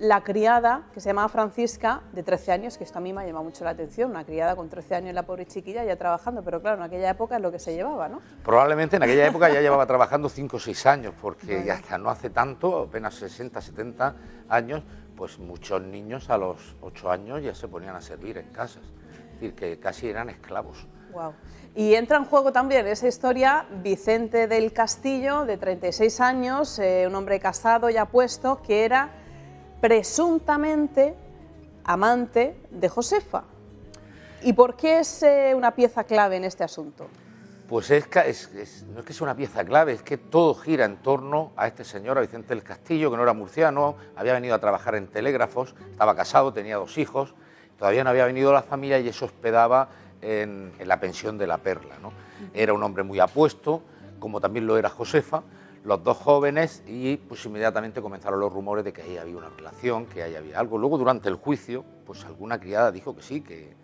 la criada, que se llamaba Francisca, de 13 años, que esto a mí me ha llamado mucho la atención, una criada con 13 años, la pobre chiquilla, ya trabajando, pero claro, en aquella época es lo que se llevaba, ¿no? Probablemente en aquella época ya llevaba trabajando 5 o 6 años, porque ya hasta no hace tanto, apenas 60, 70 años, pues muchos niños a los 8 años ya se ponían a servir en casas, es decir, que casi eran esclavos. Wow. Y entra en juego también esa historia Vicente del Castillo, de 36 años, un hombre casado ya puesto, que era presuntamente amante de Josefa. ¿Y por qué es una pieza clave en este asunto? Pues no es que sea una pieza clave, es que todo gira en torno a este señor, a Vicente del Castillo, que no era murciano, había venido a trabajar en telégrafos, estaba casado, tenía 2 hijos, todavía no había venido la familia y se hospedaba en la pensión de la Perla, ¿no? Era un hombre muy apuesto, como también lo era Josefa, los 2 jóvenes, y pues inmediatamente comenzaron los rumores de que ahí había una relación, que ahí había algo. Luego, durante el juicio, pues alguna criada dijo que sí, que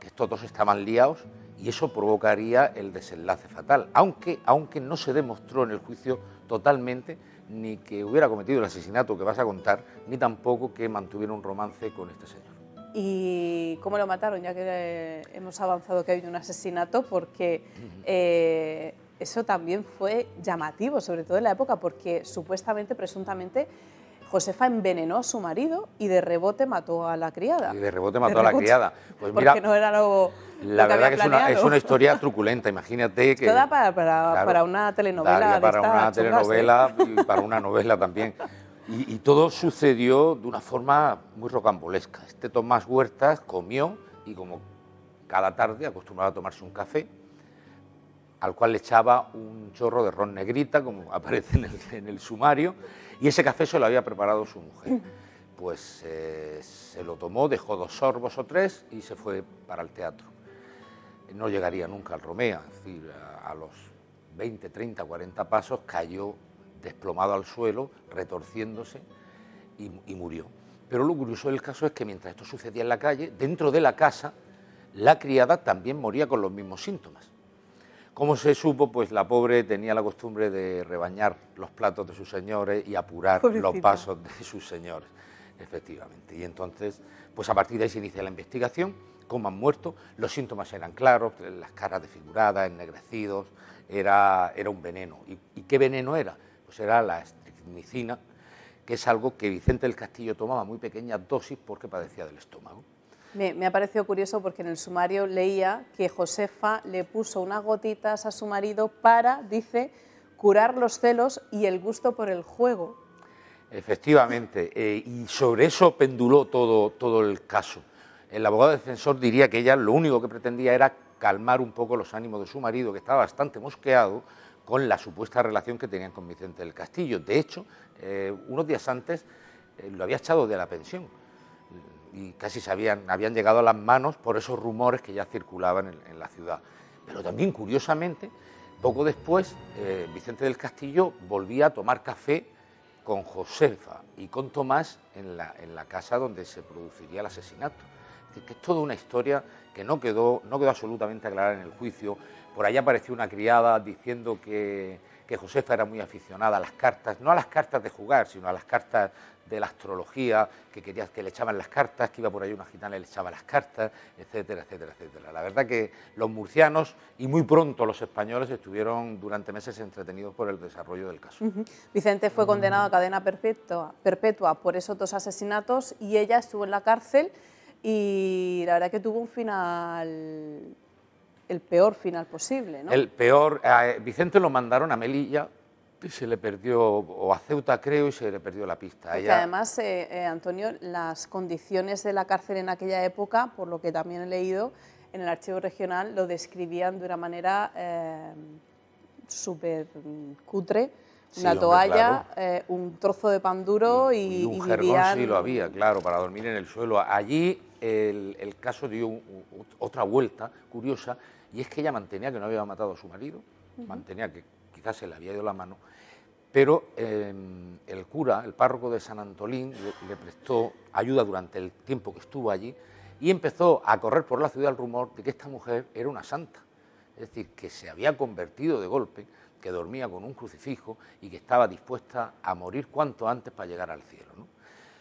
estos 2 estaban liados, y eso provocaría el desenlace fatal, aunque no se demostró en el juicio totalmente ni que hubiera cometido el asesinato que vas a contar, ni tampoco que mantuviera un romance con este señor. ¿Y cómo lo mataron? Ya que hemos avanzado que ha habido un asesinato, porque eso también fue llamativo, sobre todo en la época, porque supuestamente, presuntamente, Josefa envenenó a su marido y de rebote mató a la criada. Y de rebote mató a la criada. Pues mira, porque no era lo la que verdad había que planeado. es una historia truculenta, imagínate que... Esto da para claro, una telenovela. daría para de estas una chungas, telenovela y para una novela también. Y todo sucedió de una forma muy rocambolesca. Este Tomás Huertas comió y, como cada tarde, acostumbraba a tomarse un café, al cual le echaba un chorro de ron negrita, como aparece en el sumario, y ese café se lo había preparado su mujer. Pues se lo tomó, dejó 2 sorbos o 3 y se fue para el teatro. No llegaría nunca al Romea, es decir, a los 20, 30, 40 pasos cayó desplomado al suelo, retorciéndose, y murió. Pero lo curioso del caso es que mientras esto sucedía en la calle, dentro de la casa, la criada también moría con los mismos síntomas. ¿Cómo se supo? Pues la pobre tenía la costumbre de rebañar los platos de sus señores y apurar los vasos de sus señores, efectivamente. Y entonces, pues a partir de ahí se inicia la investigación. Cómo han muerto, los síntomas eran claros, las caras desfiguradas, ennegrecidos, era un veneno. ¿Y qué veneno era? Pues era la estricnicina, que es algo que Vicente del Castillo tomaba a muy pequeñas dosis porque padecía del estómago. Me ha parecido curioso porque en el sumario leía que Josefa le puso unas gotitas a su marido para, dice, curar los celos y el gusto por el juego. Efectivamente, y sobre eso penduló todo el caso. El abogado defensor diría que ella lo único que pretendía era calmar un poco los ánimos de su marido, que estaba bastante mosqueado con la supuesta relación que tenían con Vicente del Castillo. De hecho, unos días antes lo había echado de la pensión y casi habían llegado a las manos por esos rumores que ya circulaban en la ciudad. Pero también, curiosamente, poco después, Vicente del Castillo volvía a tomar café con Josefa y con Tomás en la casa donde se produciría el asesinato. Es decir, que es toda una historia que no quedó absolutamente aclarada en el juicio. Por ahí apareció una criada diciendo que Josefa era muy aficionada a las cartas, no a las cartas de jugar, sino a las cartas de la astrología, que quería que le echaban las cartas, que iba por ahí una gitana y le echaba las cartas, etcétera, etcétera, etcétera. La verdad que los murcianos y muy pronto los españoles estuvieron durante meses entretenidos por el desarrollo del caso. Vicente fue condenado a cadena perpetua por esos 2 asesinatos y ella estuvo en la cárcel y la verdad que tuvo un final, el peor final posible, ¿no? El peor, Vicente lo mandaron a Melilla y se le perdió, o a Ceuta creo, y se le perdió la pista. Porque además, Antonio, las condiciones de la cárcel en aquella época, por lo que también he leído en el archivo regional, lo describían de una manera súper cutre. Una toalla, claro, un trozo de pan duro y un jergón vivían... sí lo había, claro, para dormir en el suelo. Allí el caso dio otra vuelta curiosa, y es que ella mantenía que no había matado a su marido, mantenía que quizás se le había ido la mano, pero el cura, el párroco de San Antolín, le prestó ayuda durante el tiempo que estuvo allí y empezó a correr por la ciudad el rumor de que esta mujer era una santa, es decir, que se había convertido de golpe, que dormía con un crucifijo y que estaba dispuesta a morir cuanto antes para llegar al cielo, ¿no?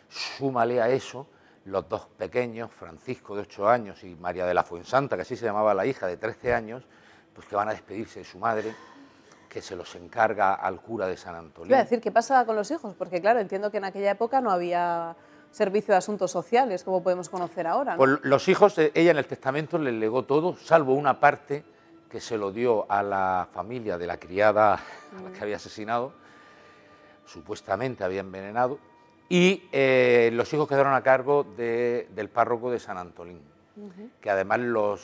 Súmale a eso los dos pequeños, Francisco de 8 años y María de la Fuensanta, que así se llamaba la hija, de 13 años, pues que van a despedirse de su madre, que se los encarga al cura de San Antolín. Iba a decir, ¿qué pasaba con los hijos? Porque claro, entiendo que en aquella época no había servicio de asuntos sociales, como podemos conocer ahora, ¿no? Pues los hijos, ella en el testamento les legó todo, salvo una parte que se lo dio a la familia de la criada a la que había asesinado, supuestamente había envenenado, y los hijos quedaron a cargo del párroco de San Antolín, que además los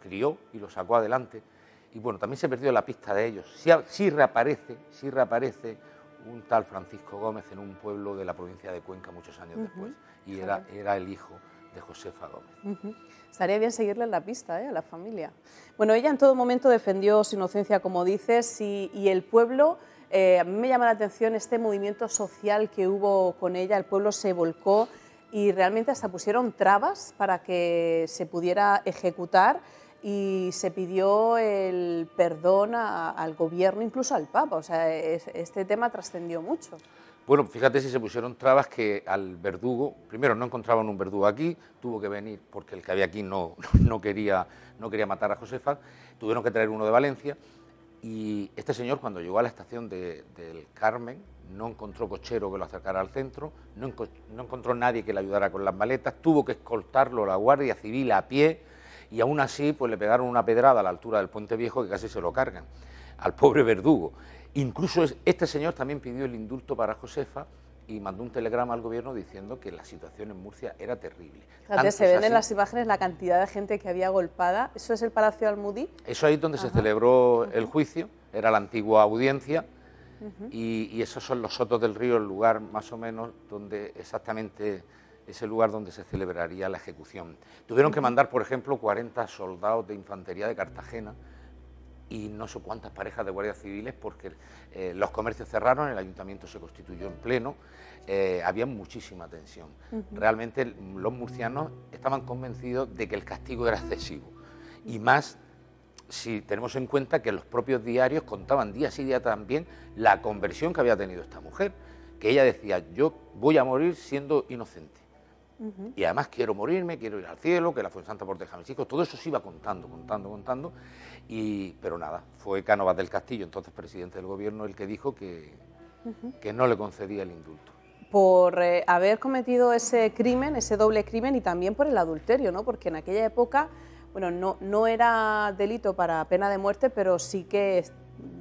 crió y los sacó adelante. Y bueno, también se perdió la pista de ellos. Sí reaparece un tal Francisco Gómez en un pueblo de la provincia de Cuenca muchos años después, y era el hijo de Josefa Gómez. Estaría bien seguirle la pista, a la familia. Bueno, ella en todo momento defendió su inocencia, como dices, y el pueblo, a mí me llama la atención este movimiento social que hubo con ella. El pueblo se volcó y realmente hasta pusieron trabas para que se pudiera ejecutar, y se pidió el perdón al gobierno, incluso al Papa. O sea, este tema trascendió mucho. Bueno, fíjate si se pusieron trabas, que al verdugo, primero no encontraban un verdugo aquí, tuvo que venir porque el que había aquí no quería matar a Josefa, tuvieron que traer uno de Valencia, y este señor, cuando llegó a la estación del Carmen, no encontró cochero que lo acercara al centro, no encontró nadie que le ayudara con las maletas, tuvo que escoltarlo la Guardia Civil a pie, y aún así pues le pegaron una pedrada a la altura del Puente Viejo que casi se lo cargan al pobre verdugo. Incluso este señor también pidió el indulto para Josefa y mandó un telegrama al gobierno diciendo que la situación en Murcia era terrible. Fíjate, se ven en las imágenes la cantidad de gente que había agolpada. ¿Eso es el Palacio Almudí? Eso ahí es donde se celebró el juicio, era la antigua audiencia, y esos son los Sotos del Río, el lugar más o menos donde exactamente es el lugar donde se celebraría la ejecución. Tuvieron que mandar, por ejemplo, 40 soldados de infantería de Cartagena y no sé cuántas parejas de guardias civiles, porque los comercios cerraron, el ayuntamiento se constituyó en pleno, había muchísima tensión. Realmente los murcianos estaban convencidos de que el castigo era excesivo, y más si tenemos en cuenta que los propios diarios contaban día sí día también la conversión que había tenido esta mujer, que ella decía: yo voy a morir siendo inocente. Y además quiero morirme, quiero ir al cielo, que la Fuensanta proteja a mis hijos. Todo eso se iba contando, pero nada, fue Cánovas del Castillo, entonces presidente del gobierno, el que dijo que no le concedía el indulto. Por haber cometido ese crimen, ese doble crimen, y también por el adulterio, ¿no? Porque en aquella época, bueno, no era delito para pena de muerte, pero sí que,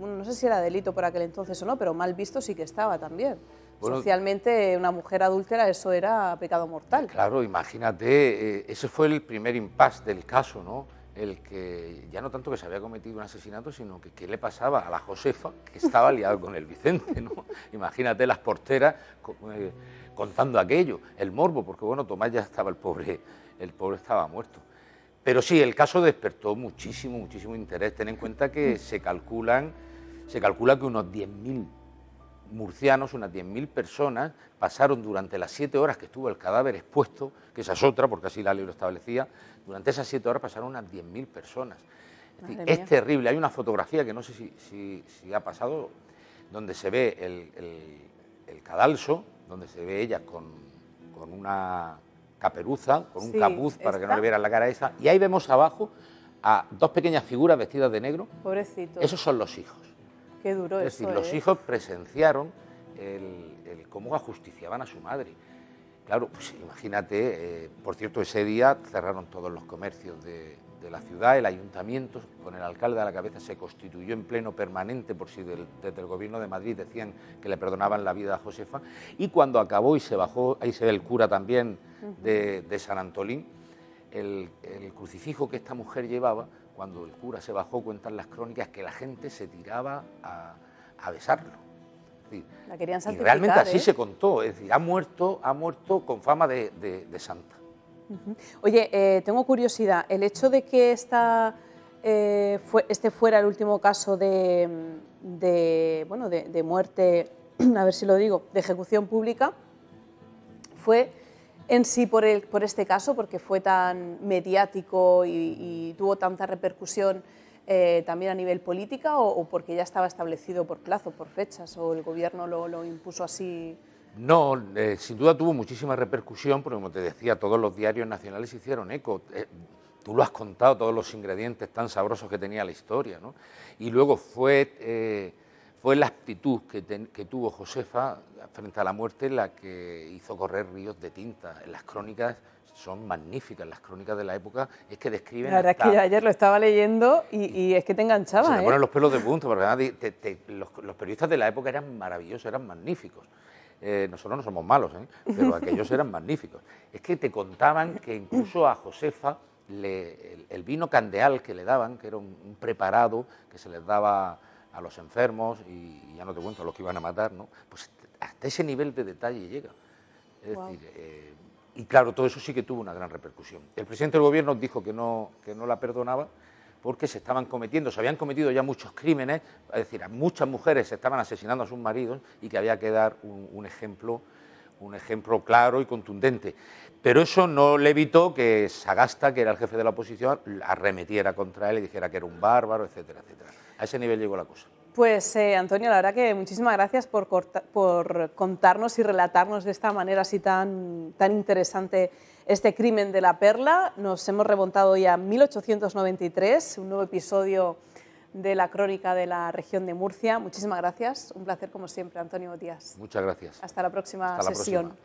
bueno, no sé si era delito por aquel entonces o no, pero mal visto sí que estaba también. Bueno, socialmente, una mujer adúltera, eso era pecado mortal. Claro, imagínate, ese fue el primer impasse del caso, ¿no? El que ya no tanto que se había cometido un asesinato, sino que qué le pasaba a la Josefa, que estaba liada con el Vicente, ¿no? Imagínate las porteras contando aquello, el morbo, porque bueno, Tomás ya estaba, el pobre estaba muerto. Pero sí, el caso despertó muchísimo interés. Ten en cuenta que se calcula que unos 10.000 murcianos, unas 10.000 personas, pasaron durante las 7 horas que estuvo el cadáver expuesto, que esa es otra, porque así la ley lo establecía, durante esas 7 horas pasaron unas 10.000 personas. Es terrible. Hay una fotografía que no sé si ha pasado, donde se ve el cadalso, donde se ve ella con una caperuza, con un capuz para que no le vieran la cara esa, y ahí vemos abajo a dos pequeñas figuras vestidas de negro. Pobrecitos. Esos son los hijos. Qué duro eso. Es decir, los hijos presenciaron cómo ajusticiaban a su madre. Claro, pues imagínate, por cierto, ese día cerraron todos los comercios de la ciudad, el ayuntamiento, con el alcalde a la cabeza, se constituyó en pleno permanente, por si desde el gobierno de Madrid decían que le perdonaban la vida a Josefa, y cuando acabó y se bajó, ahí se ve el cura también de San Antolín, el crucifijo que esta mujer llevaba, cuando el cura se bajó, cuentan las crónicas que la gente se tiraba a besarlo. Es decir, la querían santificar, y realmente así se contó, es decir, ha muerto con fama de santa. Oye, tengo curiosidad, el hecho de que este fuera el último caso de muerte, a ver si lo digo, de ejecución pública, fue en sí por este caso, porque fue tan mediático y tuvo tanta repercusión también a nivel política, o porque ya estaba establecido por plazo, por fechas, o el gobierno lo impuso así No, sin duda tuvo muchísima repercusión, porque como te decía, todos los diarios nacionales hicieron eco. Tú lo has contado, todos los ingredientes tan sabrosos que tenía la historia, ¿no? Y luego fue la actitud que tuvo Josefa frente a la muerte la que hizo correr ríos de tinta. En las crónicas son magníficas, las crónicas de la época es que describen... La verdad es que yo ayer lo estaba leyendo y es que te enganchaba, Se te ponen los pelos de punta, porque además los periodistas de la época eran maravillosos, eran magníficos. Nosotros no somos malos, pero aquellos eran magníficos. Es que te contaban que incluso a Josefa el vino candeal que le daban, que era un preparado que se les daba a los enfermos y ya no te cuento a los que iban a matar, ¿no? Pues hasta ese nivel de detalle llega. Es decir, y claro, todo eso sí que tuvo una gran repercusión. El presidente del gobierno dijo que no la perdonaba porque se habían cometido ya muchos crímenes, es decir, a muchas mujeres se estaban asesinando a sus maridos y que había que dar un ejemplo claro y contundente. Pero eso no le evitó que Sagasta, que era el jefe de la oposición, arremetiera contra él y dijera que era un bárbaro, etcétera, etcétera. A ese nivel llegó la cosa. Pues Antonio, la verdad que muchísimas gracias por contarnos y relatarnos de esta manera así tan interesante este crimen de la Perla. Nos hemos remontado ya a 1893, un nuevo episodio de la crónica de la región de Murcia. Muchísimas gracias, un placer como siempre, Antonio Díaz. Muchas gracias. Hasta la próxima sesión.